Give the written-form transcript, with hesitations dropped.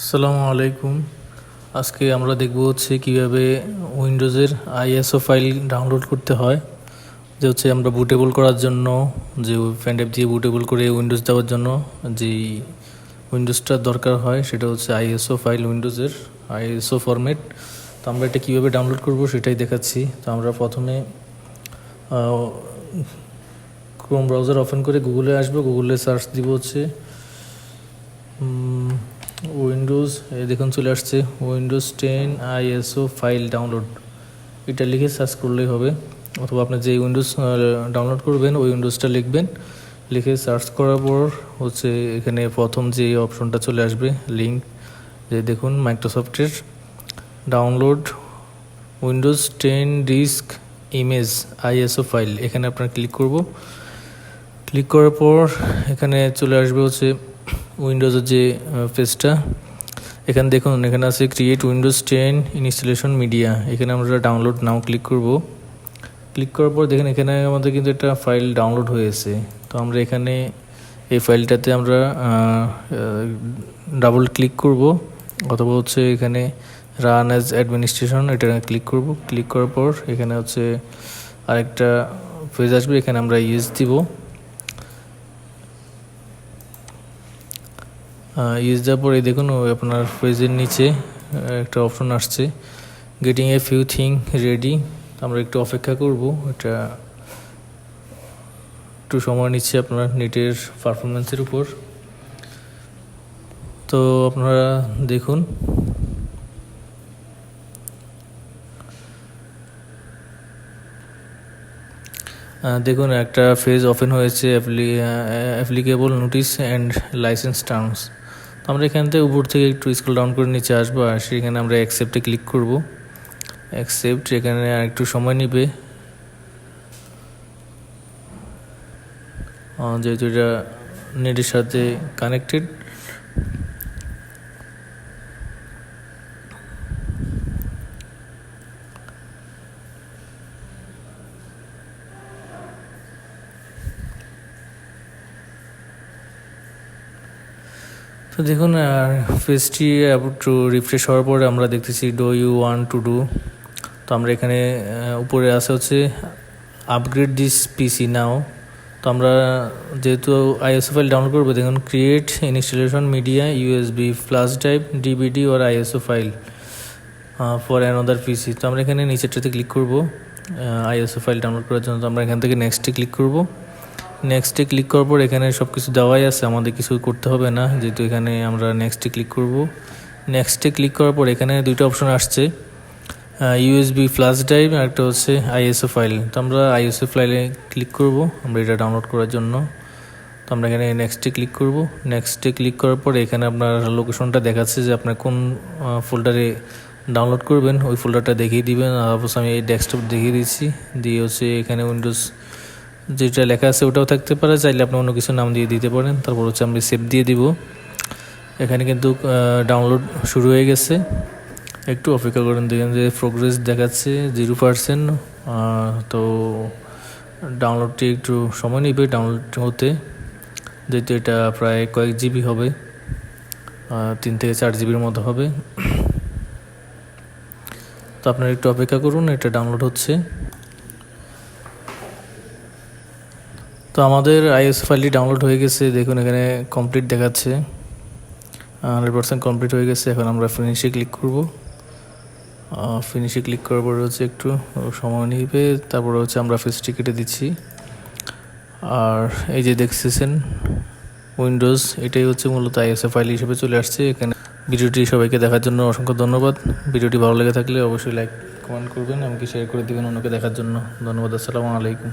আসসালামু আলাইকুম। আজকে আমরা দেখব হচ্ছে কীভাবে উইন্ডোজের আইএসও ফাইল ডাউনলোড করতে হয়। যে হচ্ছে আমরা বুটেবল করার জন্য যে পেন ড্রাইভ দিয়ে বুটেবল করে উইন্ডোজ দেওয়ার জন্য যেই উইন্ডোজটার দরকার হয় সেটা হচ্ছে আইএসও ফাইল, উইন্ডোজের আইএসও ফরম্যাট। তো আমরা এটা কীভাবে ডাউনলোড করব সেটাই দেখাচ্ছি। তো আমরা প্রথমে ক্রোম ব্রাউজার ওপেন করে গুগলে আসবো, গুগলে সার্চ দিব হচ্ছে উইন্ডোজ, দেখুন চলে আসছে উইন্ডোজ 10 আইএসও ফাইল ডাউনলোড। এটা লিখে সার্চ করলেই হবে, অথবা আপনি যে উইন্ডোজ ডাউনলোড করবেন ওই উইন্ডোজটা লিখবেন। লিখে সার্চ করার পর হচ্ছে এখানে প্রথম যে অপশনটা চলে আসবে লিঙ্ক, যে দেখুন মাইক্রোসফটের download Windows 10 disk image ISO file, এখানে আপনার ক্লিক করব। ক্লিক করার পর এখানে চলে আসবে হচ্ছে উইন্ডোজের যে পেজটা। এখানে দেখুন এখানে আছে ক্রিয়েট উইন্ডোজ 10 ইনস্টলেশন মিডিয়া, এখানে আমরা ডাউনলোড নাও ক্লিক করব। ক্লিক করার পর দেখেন এখানে আমাদের কিন্তু একটা ফাইল ডাউনলোড হয়েছে। তো আমরা এখানে এই ফাইলটাতে আমরা ডাবল ক্লিক করব, অথবা হচ্ছে এখানে রান অ্যাজ অ্যাডমিনিস্ট্রেশন এটা ক্লিক করব। ক্লিক করার পর এখানে হচ্ছে আরেকটা পেজ আসবে, এখানে আমরা ইউজ দিব। ইউজ দেওয়ার পরে দেখুন আপনার পেজের নিচে একটা অপশন আসছে getting a few thing ready. আমরা একটু অপেক্ষা করব, এটা একটু সময় নিচ্ছে আপনার নেটের পারফরমেন্সের উপর। তো আপনারা দেখুন দেখুন একটা পেজ ওপেন হয়েছে, applicable notice and licence terms. তো আমরা এখান থেকে উপর থেকে একটু স্ক্রল ডাউন করে নিচে আসবো, আর সেখানে আমরা অ্যাকসেপ্টে ক্লিক করব। অ্যাকসেপ্ট, এখানে আর একটু সময় নেবে যেহেতু এটা নেটের সাথে কানেক্টেড। তো দেখুন পেজটি একটু রিফ্রেশ হওয়ার পরে আমরা দেখতেছি do you want to do. তো আমরা এখানে উপরে আছে হচ্ছে আপগ্রেড দিস পিসি নাও। তো আমরা যেহেতু আইএসও ফাইল ডাউনলোড করবো, দেখুন create installation media USB flash drive DVD or ISO file for another PC. তো আমরা এখানে নিচেরটাতে ক্লিক করব আইএসও ফাইল ডাউনলোড করার জন্য। তো আমরা এখান থেকে নেক্সটে ক্লিক করব। নেক্সটে ক্লিক করার পর এখানে সব কিছু দেওয়াই আছে, আমাদের কিছু করতে হবে না, যেহেতু এখানে আমরা নেক্সটে ক্লিক করব। নেক্সটে ক্লিক করার পর এখানে দুইটা অপশন আসছে, ইউএসবি ফ্ল্যাশ ড্রাইভ আর একটা হচ্ছে আইএসও ফাইল। তো আমরা আইএসও ফাইলে ক্লিক করব আমরা এটা ডাউনলোড করার জন্য। তো আমরা এখানে নেক্সটে ক্লিক করব। নেক্সটে ক্লিক করার পর এখানে আপনার লোকেশনটা দেখাচ্ছে যে আপনার কোন ফোল্ডারে ডাউনলোড করবেন, ওই ফোল্ডারটা দেখিয়ে দিবেন। অবশ্য আমি এই ডেস্কটপ দেখিয়ে দিচ্ছি, দিয়ে হচ্ছে এখানে উইন্ডোজ যেটা লেখা আছে ওটাও থাকতে পারে, চাইলে আপনি অন্য কিছু নাম দিয়ে দিতে পারেন। তারপর হচ্ছে আমরা সেভ দিয়ে দিব। এখানে কিন্তু ডাউনলোড শুরু হয়ে গেছে, একটু অপেক্ষা করেন। দেখেন যে প্রোগ্রেস দেখাচ্ছে 0%। তো ডাউনলোডটি একটু সময় নেবে ডাউনলোড হতে, যেহেতু এটা প্রায় কয়েক জিবি হবে, 3 থেকে 4 জিবির মতো হবে। তো আপনারা একটু অপেক্ষা করুন, এটা ডাউনলোড হচ্ছে। তো আমাদের আইএসও ফাইলটি ডাউনলোড হয়ে গেছে, দেখুন এখানে কমপ্লিট দেখাচ্ছে, 100% কমপ্লিট হয়ে গেছে। এখন আমরা ফিনিশে ক্লিক করব। ফিনিশে ক্লিক করার পরে হচ্ছে একটু সময় নিবে, তারপরে হচ্ছে আমরা পেজটি কেটে দিচ্ছি। আর এই যে দেখতেছেন উইন্ডোজ, এটাই হচ্ছে মূলত আইএসও ফাইল হিসেবে চলে আসছে এখানে। ভিডিওটি সবাইকে দেখার জন্য অসংখ্য ধন্যবাদ। ভিডিওটি ভালো লেগে থাকলে অবশ্যই লাইক কমেন্ট করবেন, এমনকি শেয়ার করে দিবেন অন্যকে দেখার জন্য। ধন্যবাদ। আসসালামু আলাইকুম।